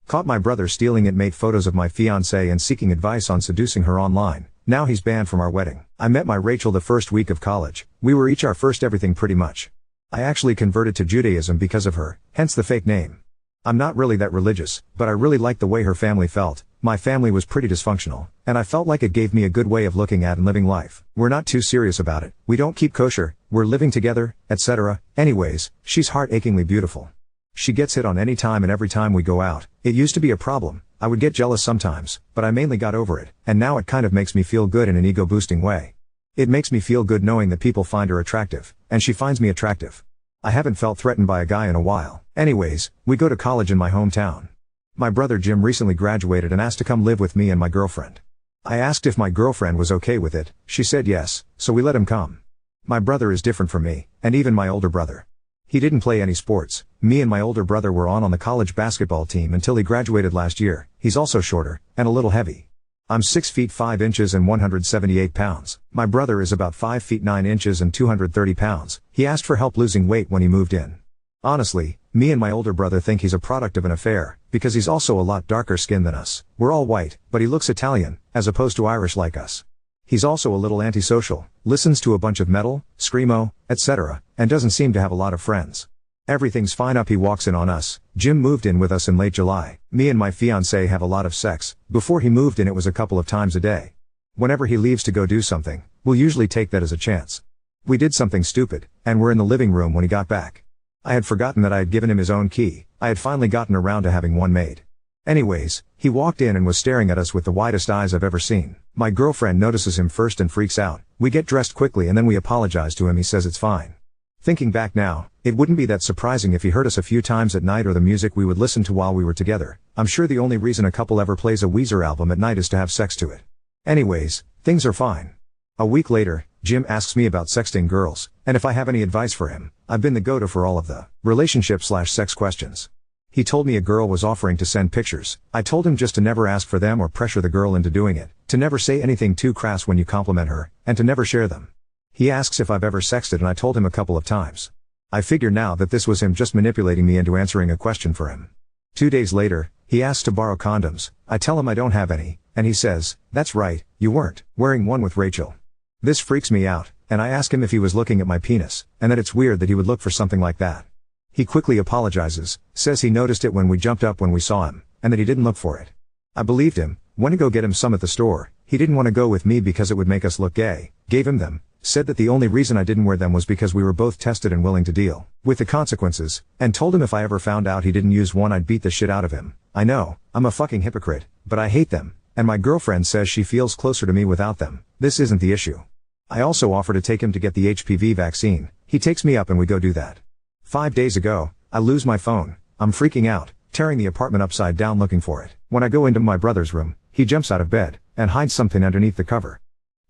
Caught my brother stealing Int-mate photos of my fiancée and seeking advice on seducing her online. Now he's banned from our wedding. I met my Rachel the first week of college. We were each our first everything pretty much. I actually converted to Judaism because of her, hence the fake name. I'm not really that religious, but I really liked the way her family felt. My family was pretty dysfunctional, and I felt like it gave me a good way of looking at and living life. We're not too serious about it, we don't keep kosher, we're living together, etc. Anyways, she's heart-achingly beautiful. She gets hit on any time and every time we go out. It used to be a problem. I would get jealous sometimes, but I mainly got over it, and now it kind of makes me feel good in an ego-boosting way. It makes me feel good knowing that people find her attractive, and she finds me attractive. I haven't felt threatened by a guy in a while. Anyways, we go to college in my hometown. My brother Jim recently graduated and asked to come live with me and my girlfriend. I asked if my girlfriend was okay with it. She said yes, so we let him come. My brother is different from me, and even my older brother. He didn't play any sports. Me and my older brother were on the college basketball team until he graduated last year. He's also shorter, and a little heavy. I'm 6 feet 5 inches and 178 pounds. My brother is about 5 feet 9 inches and 230 pounds. He asked for help losing weight when he moved in. Honestly, me and my older brother think he's a product of an affair, because he's also a lot darker skinned than us. We're all white, but he looks Italian, as opposed to Irish like us. He's also a little antisocial, listens to a bunch of metal, screamo, etc., and doesn't seem to have a lot of friends. Everything's fine up he walks in on us. Jim moved in with us in late July. Me and my fiancée have a lot of sex. Before he moved in it was a couple of times a day. Whenever he leaves to go do something, we'll usually take that as a chance. We did something stupid, and we're in the living room when he got back. I had forgotten that I had given him his own key. I had finally gotten around to having one made. Anyways, he walked in and was staring at us with the widest eyes I've ever seen. My girlfriend notices him first and freaks out. We get dressed quickly and then we apologize to him. He says it's fine. Thinking back now, it wouldn't be that surprising if he heard us a few times at night or the music we would listen to while we were together. I'm sure the only reason a couple ever plays a Weezer album at night is to have sex to it. Anyways, things are fine. A week later, Jim asks me about sexting girls, and if I have any advice for him. I've been the go-to for all of the relationship/sex questions. He told me a girl was offering to send pictures. I told him just to never ask for them or pressure the girl into doing it, to never say anything too crass when you compliment her, and to never share them. He asks if I've ever sexted and I told him a couple of times. I figure now that this was him just manipulating me into answering a question for him. 2 days later, he asks to borrow condoms. I tell him I don't have any, and he says, "That's right, you weren't wearing one with Rachel." This freaks me out, and I ask him if he was looking at my penis, and that it's weird that he would look for something like that. He quickly apologizes, says he noticed it when we jumped up when we saw him, and that he didn't look for it. I believed him, went to go get him some at the store. He didn't want to go with me because it would make us look gay, gave him them, said that the only reason I didn't wear them was because we were both tested and willing to deal with the consequences, and told him if I ever found out he didn't use one I'd beat the shit out of him. I know, I'm a fucking hypocrite, but I hate them, and my girlfriend says she feels closer to me without them. This isn't the issue. I also offer to take him to get the HPV vaccine. He takes me up and we go do that. 5 days ago, I lose my phone. I'm freaking out, tearing the apartment upside down looking for it. When I go into my brother's room, he jumps out of bed, and hides something underneath the cover.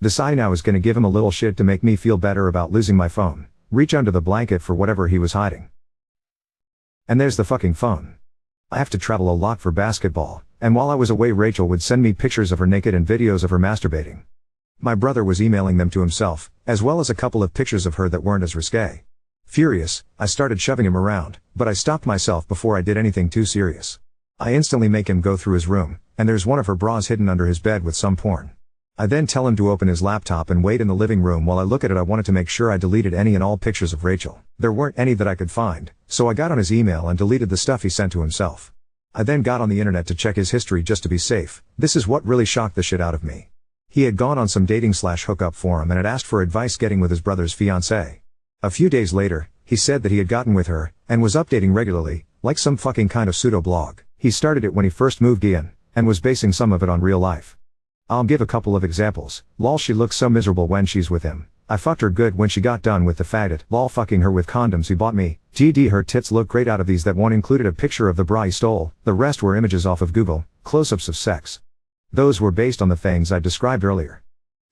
Deciding I was gonna give him a little shit to make me feel better about losing my phone, reach under the blanket for whatever he was hiding. And there's the fucking phone. I have to travel a lot for basketball, and while I was away Rachel would send me pictures of her naked and videos of her masturbating. My brother was emailing them to himself, as well as a couple of pictures of her that weren't as risque. Furious, I started shoving him around, but I stopped myself before I did anything too serious. I instantly make him go through his room, and there's one of her bras hidden under his bed with some porn. I then tell him to open his laptop and wait in the living room while I look at it. I wanted to make sure I deleted any and all pictures of Rachel. There weren't any that I could find, so I got on his email and deleted the stuff he sent to himself. I then got on the internet to check his history just to be safe. This is what really shocked the shit out of me. He had gone on some dating/hookup forum and had asked for advice getting with his brother's fiancée. A few days later, he said that he had gotten with her, and was updating regularly, like some fucking kind of pseudo-blog. He started it when he first moved in, and was basing some of it on real life. I'll give a couple of examples. Lol, she looks so miserable when she's with him. I fucked her good when she got done with the faggot. Lol, fucking her with condoms he bought me. GD, her tits look great. Out of these, that one included a picture of the bra he stole. The rest were images off of Google, close-ups of sex. Those were based on the things I described earlier.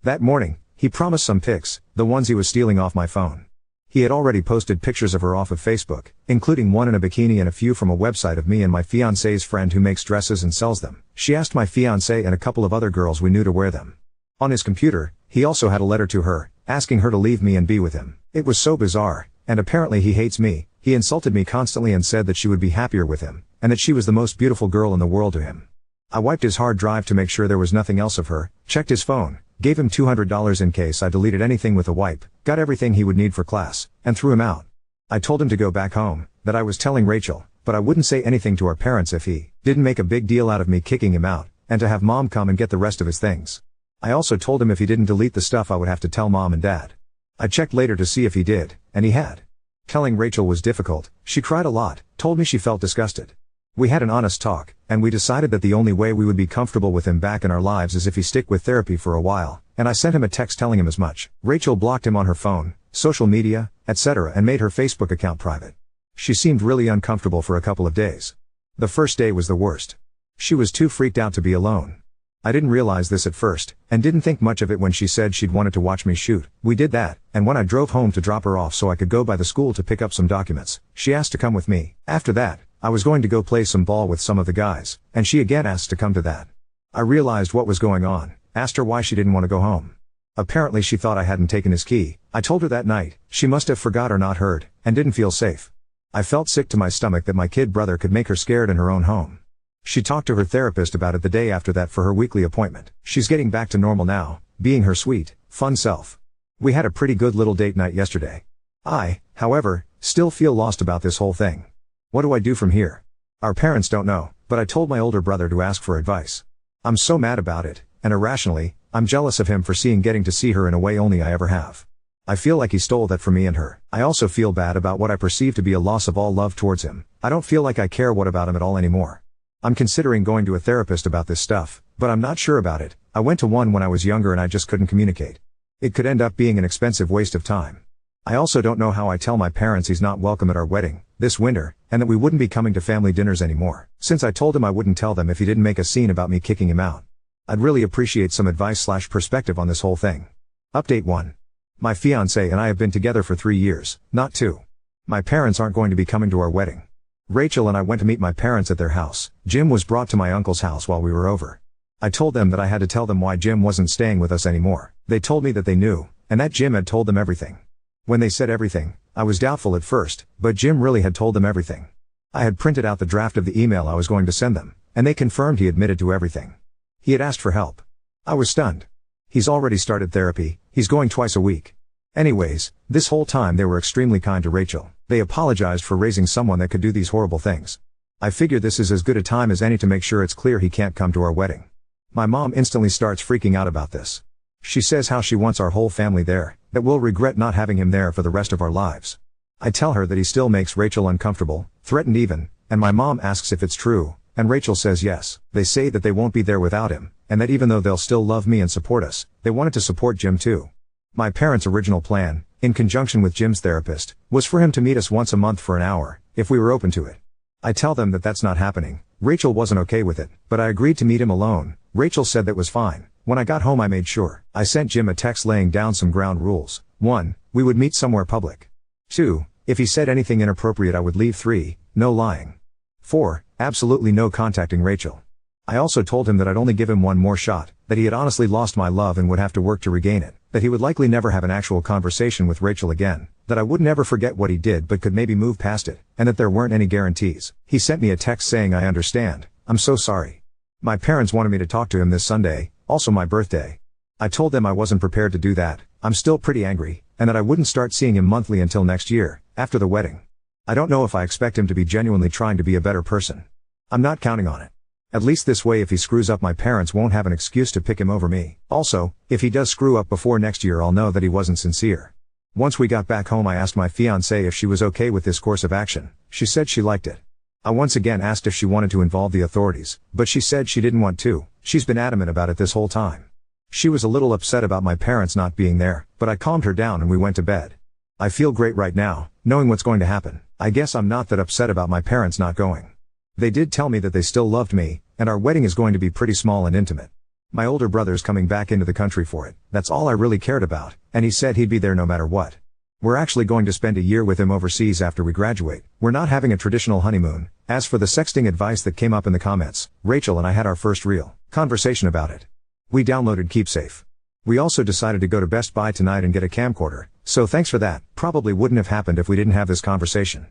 That morning, he promised some pics, the ones he was stealing off my phone. He had already posted pictures of her off of Facebook, including one in a bikini and a few from a website of me and my fiancée's friend who makes dresses and sells them. She asked my fiancée and a couple of other girls we knew to wear them. On his computer, he also had a letter to her, asking her to leave me and be with him. It was so bizarre, and apparently he hates me. He insulted me constantly and said that she would be happier with him, and that she was the most beautiful girl in the world to him. I wiped his hard drive to make sure there was nothing else of her, checked his phone, gave him $200 in case I deleted anything with a wipe, got everything he would need for class, and threw him out. I told him to go back home, that I was telling Rachel, but I wouldn't say anything to our parents if he didn't make a big deal out of me kicking him out, and to have mom come and get the rest of his things. I also told him if he didn't delete the stuff I would have to tell mom and dad. I checked later to see if he did, and he had. Telling Rachel was difficult, she cried a lot, told me she felt disgusted. We had an honest talk, and we decided that the only way we would be comfortable with him back in our lives is if he stick with therapy for a while, and I sent him a text telling him as much. Rachel blocked him on her phone, social media, etc. and made her Facebook account private. She seemed really uncomfortable for a couple of days. The first day was the worst. She was too freaked out to be alone. I didn't realize this at first, and didn't think much of it when she said she'd wanted to watch me shoot. We did that, and when I drove home to drop her off so I could go by the school to pick up some documents, she asked to come with me. After that, I was going to go play some ball with some of the guys, and she again asked to come to that. I realized what was going on, asked her why she didn't want to go home. Apparently she thought I hadn't taken his key. I told her that night, she must have forgot or not heard, and didn't feel safe. I felt sick to my stomach that my kid brother could make her scared in her own home. She talked to her therapist about it the day after that for her weekly appointment. She's getting back to normal now, being her sweet, fun self. We had a pretty good little date night yesterday. I, however, still feel lost about this whole thing. What do I do from here? Our parents don't know, but I told my older brother to ask for advice. I'm so mad about it, and irrationally, I'm jealous of him for getting to see her in a way only I ever have. I feel like he stole that from me and her. I also feel bad about what I perceive to be a loss of all love towards him. I don't feel like I care what about him at all anymore. I'm considering going to a therapist about this stuff, but I'm not sure about it. I went to one when I was younger and I just couldn't communicate. It could end up being an expensive waste of time. I also don't know how I tell my parents he's not welcome at our wedding, this winter, and that we wouldn't be coming to family dinners anymore, since I told him I wouldn't tell them if he didn't make a scene about me kicking him out. I'd really appreciate some advice/perspective on this whole thing. Update 1. My fiancé and I have been together for 3 years, not 2. My parents aren't going to be coming to our wedding. Rachel and I went to meet my parents at their house. Jim was brought to my uncle's house while we were over. I told them that I had to tell them why Jim wasn't staying with us anymore. They told me that they knew, and that Jim had told them everything. When they said everything, I was doubtful at first, but Jim really had told them everything. I had printed out the draft of the email I was going to send them, and they confirmed he admitted to everything. He had asked for help. I was stunned. He's already started therapy, he's going twice a week. Anyways, this whole time they were extremely kind to Rachel. They apologized for raising someone that could do these horrible things. I figure this is as good a time as any to make sure it's clear he can't come to our wedding. My mom instantly starts freaking out about this. She says how she wants our whole family there, that we'll regret not having him there for the rest of our lives. I tell her that he still makes Rachel uncomfortable, threatened even, and my mom asks if it's true, and Rachel says yes. They say that they won't be there without him, and that even though they'll still love me and support us, they wanted to support Jim too. My parents' original plan, in conjunction with Jim's therapist, was for him to meet us once a month for an hour, if we were open to it. I tell them that that's not happening. Rachel wasn't okay with it, but I agreed to meet him alone. Rachel said that was fine. When I got home I made sure. I sent Jim a text laying down some ground rules. 1. We would meet somewhere public. 2. If he said anything inappropriate I would leave. 3. No lying. 4. Absolutely no contacting Rachel. I also told him that I'd only give him one more shot, that he had honestly lost my love and would have to work to regain it, that he would likely never have an actual conversation with Rachel again, that I would never forget what he did but could maybe move past it, and that there weren't any guarantees. He sent me a text saying I understand, I'm so sorry. My parents wanted me to talk to him this Sunday, also my birthday. I told them I wasn't prepared to do that, I'm still pretty angry, and that I wouldn't start seeing him monthly until next year, after the wedding. I don't know if I expect him to be genuinely trying to be a better person. I'm not counting on it. At least this way if he screws up my parents won't have an excuse to pick him over me. Also, if he does screw up before next year I'll know that he wasn't sincere. Once we got back home I asked my fiancée if she was okay with this course of action. She said she liked it. I once again asked if she wanted to involve the authorities, but she said she didn't want to. She's been adamant about it this whole time. She was a little upset about my parents not being there, but I calmed her down and we went to bed. I feel great right now, knowing what's going to happen. I guess I'm not that upset about my parents not going. They did tell me that they still loved me, and our wedding is going to be pretty small and intimate. My older brother's coming back into the country for it. That's all I really cared about, and he said he'd be there no matter what. We're actually going to spend a year with him overseas after we graduate. We're not having a traditional honeymoon. As for the sexting advice that came up in the comments, Rachel and I had our first real conversation about it. We downloaded KeepSafe. We also decided to go to Best Buy tonight and get a camcorder, so thanks for that. Probably wouldn't have happened if we didn't have this conversation.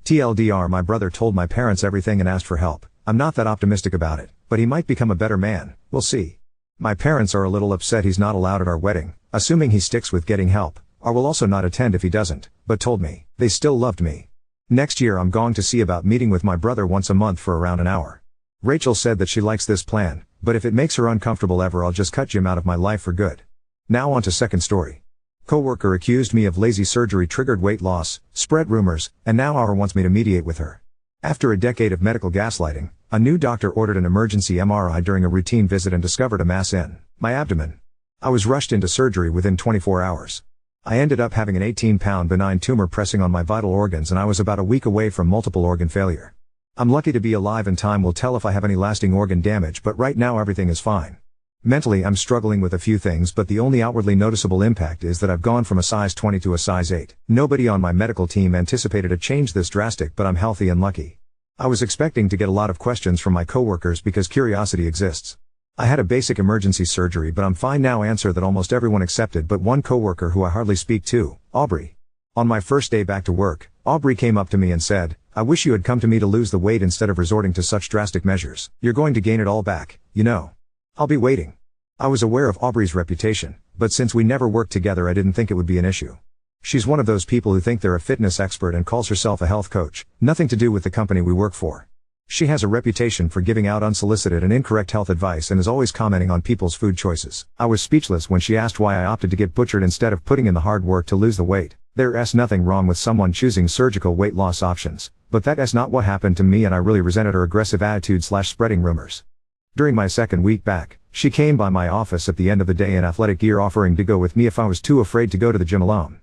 TLDR, my brother told my parents everything and asked for help. I'm not that optimistic about it, but he might become a better man, we'll see. My parents are a little upset he's not allowed at our wedding, assuming he sticks with getting help, or will also not attend if he doesn't, but told me they still loved me. Next year I'm going to see about meeting with my brother once a month for around an hour. Rachel said that she likes this plan, but if it makes her uncomfortable ever, I'll just cut Jim out of my life for good. Now on to second story. Coworker accused me of lazy surgery triggered weight loss, spread rumors, and now R wants me to mediate with her. After a decade of medical gaslighting, a new doctor ordered an emergency MRI during a routine visit and discovered a mass in my abdomen. I was rushed into surgery within 24 hours. I ended up having an 18-pound benign tumor pressing on my vital organs, and I was about a week away from multiple organ failure. I'm lucky to be alive, and time will tell if I have any lasting organ damage, but right now everything is fine. Mentally I'm struggling with a few things, but the only outwardly noticeable impact is that I've gone from a size 20 to a size 8. Nobody on my medical team anticipated a change this drastic, but I'm healthy and lucky. I was expecting to get a lot of questions from my coworkers because curiosity exists. I had a basic emergency surgery, but I'm fine now. Answer that almost everyone accepted but one coworker who I hardly speak to, Aubrey. On my first day back to work, Aubrey came up to me and said, "I wish you had come to me to lose the weight instead of resorting to such drastic measures. You're going to gain it all back, you know. I'll be waiting." I was aware of Aubrey's reputation, but since we never worked together I didn't think it would be an issue. She's one of those people who think they're a fitness expert and calls herself a health coach, nothing to do with the company we work for. She has a reputation for giving out unsolicited and incorrect health advice and is always commenting on people's food choices. I was speechless when she asked why I opted to get butchered instead of putting in the hard work to lose the weight. There's nothing wrong with someone choosing surgical weight loss options, but that's not what happened to me, and I really resented her aggressive attitude / spreading rumors. During my second week back, she came by my office at the end of the day in athletic gear, offering to go with me if I was too afraid to go to the gym alone.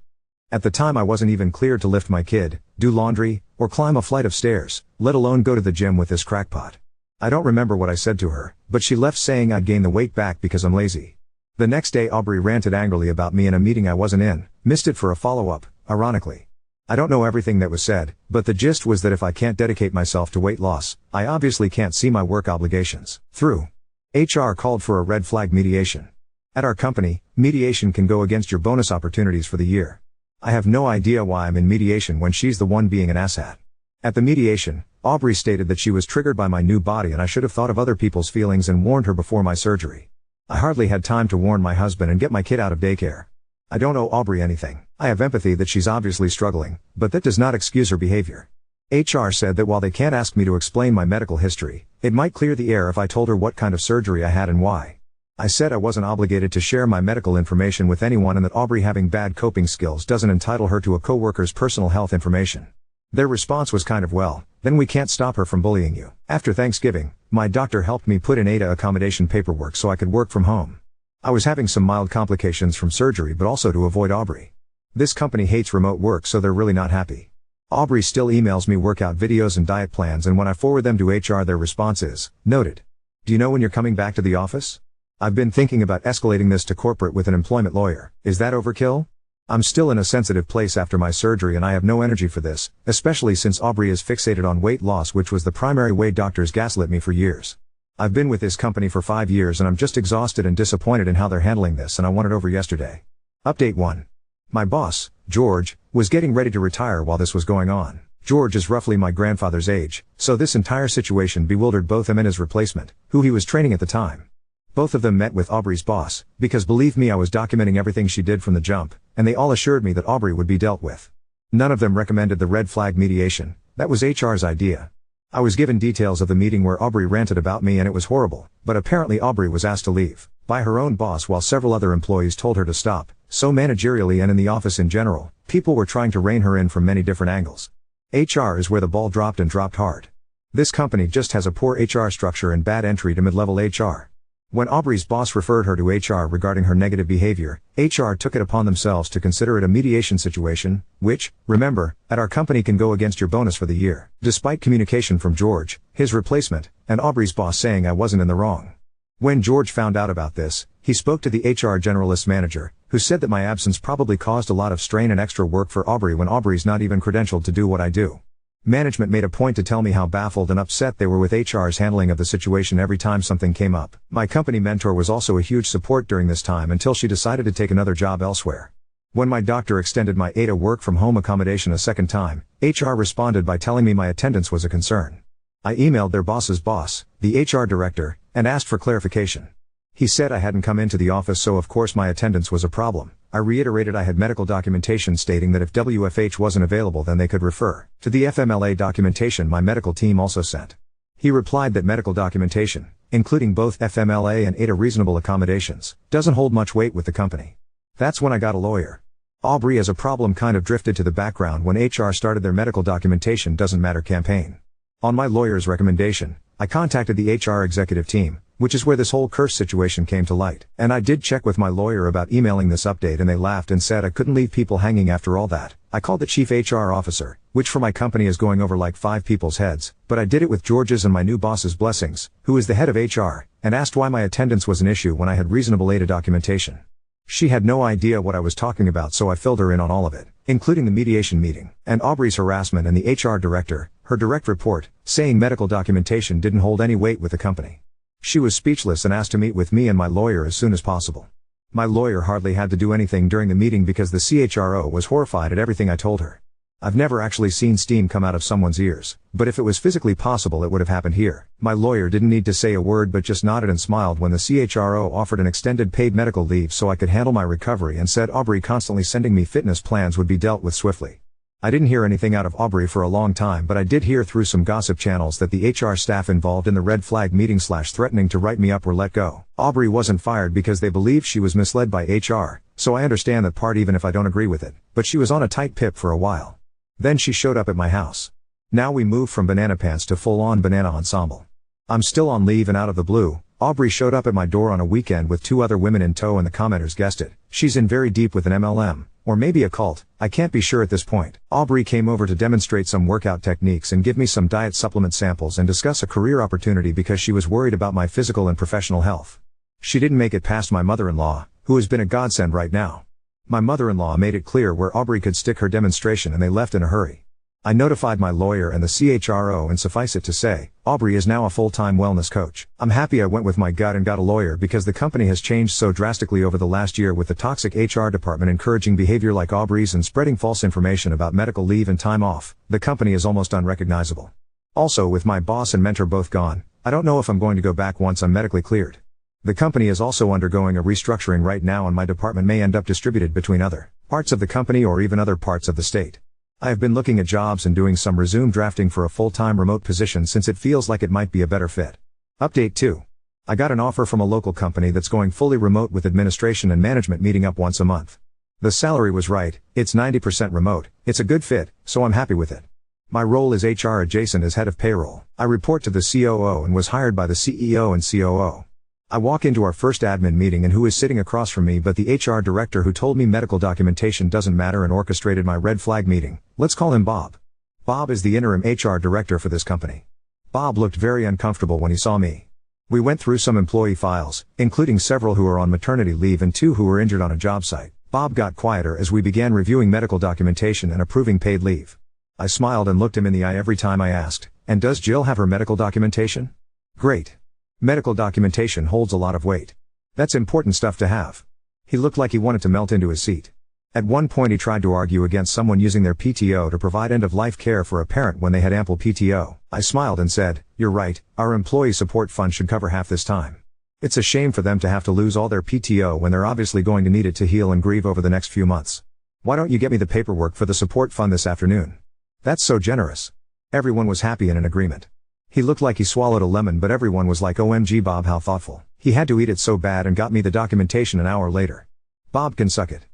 At the time I wasn't even cleared to lift my kid, do laundry, or climb a flight of stairs, let alone go to the gym with this crackpot. I don't remember what I said to her, but she left saying I'd gain the weight back because I'm lazy. The next day Aubrey ranted angrily about me in a meeting I wasn't in, missed it for a follow-up, ironically. I don't know everything that was said, but the gist was that if I can't dedicate myself to weight loss, I obviously can't see my work obligations through. HR called for a red flag mediation. At our company, mediation can go against your bonus opportunities for the year. I have no idea why I'm in mediation when she's the one being an asshat. At the mediation, Aubrey stated that she was triggered by my new body and I should have thought of other people's feelings and warned her before my surgery. I hardly had time to warn my husband and get my kid out of daycare. I don't owe Aubrey anything. I have empathy that she's obviously struggling, but that does not excuse her behavior. HR said that while they can't ask me to explain my medical history, it might clear the air if I told her what kind of surgery I had and why. I said I wasn't obligated to share my medical information with anyone and that Aubrey having bad coping skills doesn't entitle her to a coworker's personal health information. Their response was kind of, well, then we can't stop her from bullying you. After Thanksgiving, my doctor helped me put in ADA accommodation paperwork so I could work from home. I was having some mild complications from surgery, but also to avoid Aubrey. This company hates remote work, so they're really not happy. Aubrey still emails me workout videos and diet plans, and when I forward them to HR their response is, noted. Do you know when you're coming back to the office? I've been thinking about escalating this to corporate with an employment lawyer. Is that overkill? I'm still in a sensitive place after my surgery and I have no energy for this, especially since Aubrey is fixated on weight loss, which was the primary way doctors gaslit me for years. I've been with this company for 5 years and I'm just exhausted and disappointed in how they're handling this, and I want it over yesterday. Update 1. My boss, George, was getting ready to retire while this was going on. George is roughly my grandfather's age, so this entire situation bewildered both him and his replacement, who he was training at the time. Both of them met with Aubrey's boss, because believe me, I was documenting everything she did from the jump, and they all assured me that Aubrey would be dealt with. None of them recommended the red flag mediation. That was HR's idea. I was given details of the meeting where Aubrey ranted about me and it was horrible, but apparently Aubrey was asked to leave by her own boss while several other employees told her to stop, so managerially and in the office in general, people were trying to rein her in from many different angles. HR is where the ball dropped, and dropped hard. This company just has a poor HR structure and bad entry to mid-level HR. When Aubrey's boss referred her to HR regarding her negative behavior, HR took it upon themselves to consider it a mediation situation, which, remember, at our company can go against your bonus for the year, despite communication from George, his replacement, and Aubrey's boss saying I wasn't in the wrong. When George found out about this, he spoke to the HR generalist manager, who said that my absence probably caused a lot of strain and extra work for Aubrey when Aubrey's not even credentialed to do what I do. Management made a point to tell me how baffled and upset they were with HR's handling of the situation every time something came up. My company mentor was also a huge support during this time until she decided to take another job elsewhere. When my doctor extended my ADA work from home accommodation a second time, HR responded by telling me my attendance was a concern. I emailed their boss's boss, the HR director, and asked for clarification. He said I hadn't come into the office, so of course my attendance was a problem. I reiterated I had medical documentation stating that if WFH wasn't available then they could refer to the FMLA documentation my medical team also sent. He replied that medical documentation, including both FMLA and ADA reasonable accommodations, doesn't hold much weight with the company. That's when I got a lawyer. Aubrey as a problem kind of drifted to the background when HR started their medical documentation doesn't matter campaign. On my lawyer's recommendation, I contacted the HR executive team, which is where this whole curse situation came to light. And I did check with my lawyer about emailing this update and they laughed and said I couldn't leave people hanging after all that. I called the chief HR officer, which for my company is going over like 5 people's heads, but I did it with George's and my new boss's blessings, who is the head of HR, and asked why my attendance was an issue when I had reasonable ADA documentation. She had no idea what I was talking about, so I filled her in on all of it, including the mediation meeting, and Aubrey's harassment and the HR director, her direct report, saying medical documentation didn't hold any weight with the company. She was speechless and asked to meet with me and my lawyer as soon as possible. My lawyer hardly had to do anything during the meeting because the CHRO was horrified at everything I told her. I've never actually seen steam come out of someone's ears, but if it was physically possible it would have happened here. My lawyer didn't need to say a word but just nodded and smiled when the CHRO offered an extended paid medical leave so I could handle my recovery and said Aubrey constantly sending me fitness plans would be dealt with swiftly. I didn't hear anything out of Aubrey for a long time, but I did hear through some gossip channels that the HR staff involved in the red flag meeting / threatening to write me up were let go. Aubrey wasn't fired because they believed she was misled by HR, so I understand that part even if I don't agree with it, but she was on a tight pip for a while. Then she showed up at my house. Now we moved from banana pants to full-on banana ensemble. I'm still on leave and out of the blue, Aubrey showed up at my door on a weekend with 2 other women in tow and the commenters guessed it. She's in very deep with an MLM, or maybe a cult, I can't be sure at this point. Aubrey came over to demonstrate some workout techniques and give me some diet supplement samples and discuss a career opportunity because she was worried about my physical and professional health. She didn't make it past my mother-in-law, who has been a godsend right now. My mother-in-law made it clear where Aubrey could stick her demonstration and they left in a hurry. I notified my lawyer and the CHRO and suffice it to say, Aubrey is now a full-time wellness coach. I'm happy I went with my gut and got a lawyer because the company has changed so drastically over the last year with the toxic HR department encouraging behavior like Aubrey's and spreading false information about medical leave and time off. The company is almost unrecognizable. Also, with my boss and mentor both gone, I don't know if I'm going to go back once I'm medically cleared. The company is also undergoing a restructuring right now and my department may end up distributed between other parts of the company or even other parts of the state. I have been looking at jobs and doing some resume drafting for a full-time remote position since it feels like it might be a better fit. Update 2. I got an offer from a local company that's going fully remote with administration and management meeting up once a month. The salary was right, it's 90% remote, it's a good fit, so I'm happy with it. My role is HR adjacent as head of payroll. I report to the COO and was hired by the CEO and COO. I walk into our first admin meeting and who is sitting across from me but the HR director who told me medical documentation doesn't matter and orchestrated my red flag meeting. Let's call him Bob. Bob is the interim HR director for this company. Bob looked very uncomfortable when he saw me. We went through some employee files, including several who are on maternity leave and 2 who were injured on a job site. Bob got quieter as we began reviewing medical documentation and approving paid leave. I smiled and looked him in the eye every time I asked, "And does Jill have her medical documentation?" "Great. Medical documentation holds a lot of weight. That's important stuff to have." He looked like he wanted to melt into his seat. At one point he tried to argue against someone using their PTO to provide end-of-life care for a parent when they had ample PTO. I smiled and said, "You're right, our employee support fund should cover half this time. It's a shame for them to have to lose all their PTO when they're obviously going to need it to heal and grieve over the next few months. Why don't you get me the paperwork for the support fund this afternoon?" "That's so generous." Everyone was happy and in agreement. He looked like he swallowed a lemon but everyone was like, "OMG Bob, how thoughtful." He had to eat it so bad and got me the documentation an hour later. Bob can suck it.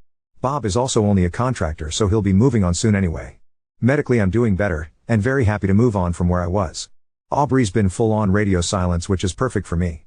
Bob is also only a contractor so he'll be moving on soon anyway. Medically I'm doing better, and very happy to move on from where I was. Aubrey's been full on radio silence which is perfect for me.